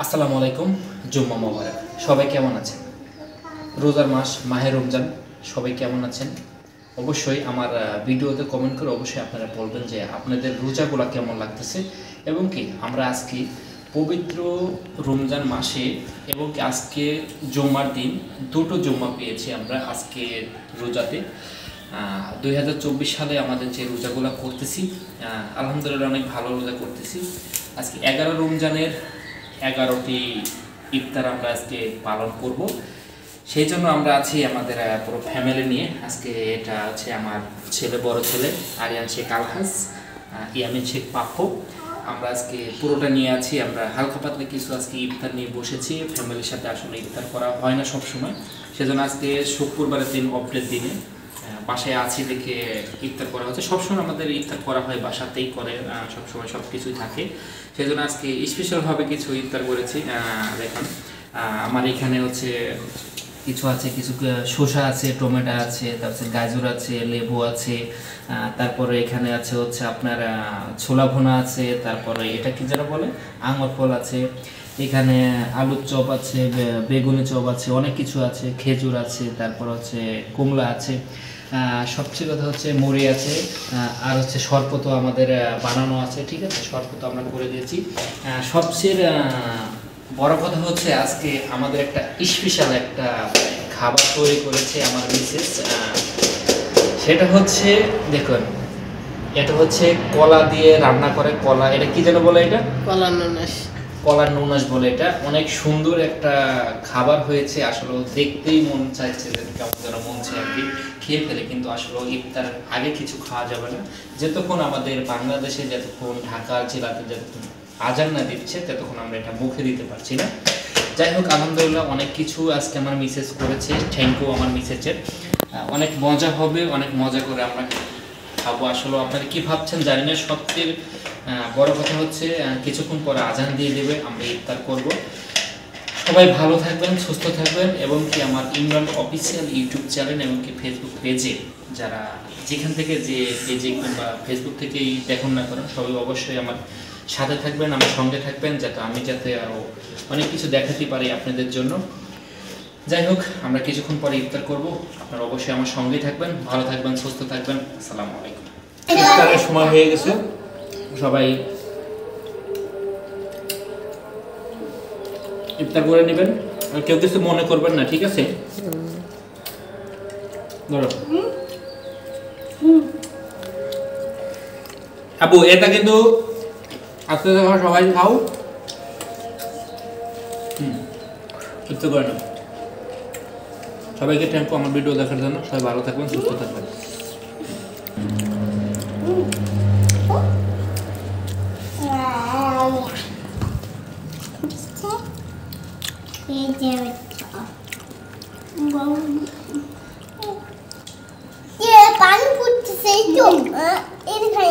আসসালামু আলাইকুম। জুম্মা মোবারক। সবাই কেমন আছেন? রোজার মাস মাহে রমজান, সবাই কেমন আছেন? অবশ্যই আমার ভিডিওতে কমেন্ট করে অবশ্যই আপনারা বলবেন যে আপনাদের রোজাগুলো কেমন লাগতেছে এবং কি আমরা আজকে পবিত্র রমজান মাসে এবং কি আজকে জুম্মার দিন দুটো জুম্মা পেয়েছি আমরা আজকে রোজাতে। 2024 সালে আমাদের যে রোজাগুলো করতেছি আলহামদুলিল্লাহ অনেক ভালো রোজা করতেছি। আজকে 11 রমজানের 11টি ইফতার আমরা আজকে পালন করব। সেই জন্য আমরা আছি আমাদের পুরো ফ্যামিলি নিয়ে। আজকে এটা হচ্ছে আমার ছেলে, বড় ছেলে আরিয়ান শেখ আলহাজ, ইয়ামিন শেখ পাপ্পু। আমরা আজকে পুরোটা নিয়ে আছি। আমরা হালকা পাতলা কিছু আজকে ইফতার নিয়ে বসেছি। ফ্যামিলির সাথে আসলে ইফতার করা হয় না সবসময়, সেজন্য আজকে শুক্রবারের দিন, অফডের দিনে বাসায় আছি দেখে ইফতার করা হচ্ছে। সবসময় আমাদের ইফতার করা হয়, বাসাতেই করে, সবসময় সব কিছুই থাকে। সেই জন্য আজকে স্পেশালভাবে কিছু ইফতার করেছি। দেখুন আমার এখানে হচ্ছে কিছু আছে, কিছু শসা আছে, টমেটো আছে, তারপরে গাজর আছে, লেবু আছে, তারপরে এখানে আছে হচ্ছে আপনার ছোলা ভুনা আছে, তারপরে এটা কি যেন বলে আঙুর ফল আছে, এখানে আলুর চপ আছে, বেগুনি চপ আছে, অনেক কিছু আছে, খেজুর আছে, তারপর হচ্ছে কমলা আছে, সবচেয়ে কথা হচ্ছে মুড়ি আছে, আর হচ্ছে শরবত আমাদের বানানো আছে। ঠিক আছে, শরবত আমরা করে দিয়েছি। সবচেয়ে বড় কথা হচ্ছে আজকে আমাদের একটা স্পেশাল একটা খাবার তৈরি করেছে আমার মিসেস। সেটা হচ্ছে দেখুন, এটা হচ্ছে কলা দিয়ে রান্না করে। কলা, এটা কি যেন বলে, এটা কলার নুনাস, কলার নুনাস বলে। এটা অনেক সুন্দর একটা খাবার হয়েছে। আসলে দেখতেই মন চাইছে যে কেমন যেন মন চাই আর কি খেয়ে ফেলে, কিন্তু আসলে ইফতার আগে কিছু খাওয়া যাবে না। যতক্ষণ আমাদের বাংলাদেশে, যতক্ষণ ঢাকা জেলাতে যতক্ষণ আজান না দিচ্ছে ততক্ষণ আমরা এটা মুখে দিতে পারছি না। যাই হোক, আলহামদুলিল্লাহ অনেক কিছু আজকে আমার মিসেস করেছে। থ্যাংক ইউ আমার মিসেসের। অনেক মজা হবে, অনেক মজা করে আমরা খাবো। আসলে আপনারা কি ভাবছেন জানি না। সবচেয়ে বড় কথা হচ্ছে কিছুক্ষণ পরে আজান দিয়ে দেবে, আমরা ইফতার করব। সবাই ভালো থাকবেন, সুস্থ থাকবেন এবং কি আমার ইমরান অফিসিয়াল ইউটিউব চ্যানেল এবং কি ফেসবুক পেজে যারা যেখান থেকে যে পেজে কিংবা ফেসবুক থেকেই দেখুন না করেন, সবাই অবশ্যই আমার সাথে থাকবেন, আমার সঙ্গে থাকবেন, যাতে আরও অনেক কিছু দেখাতে পারি আপনাদের জন্য। যাই হোক, আমরা কিছুক্ষণ পরে ইফতার করব। আপনারা অবশ্যই আমার সঙ্গেই থাকবেন, ভালো থাকবেন, সুস্থ থাকবেন। আসসালামু আলাইকুম। ইফতারের সময় হয়ে গেছে, সবাই ইফতার করে নেবেন আর কেউ কিছু মনে করবেন না, ঠিক আছে? ধরো আবু, এটা কিন্তু আস্তে আস্তে সবাই খাও। ইফতার করে নাও। সবাইকে থ্যাংক ইউ আমার ভিডিও দেখার জন্য। সবাই ভালো থাকবেন, সুস্থ থাকবেন। পানি ফুটছে, সেই তো এর খাই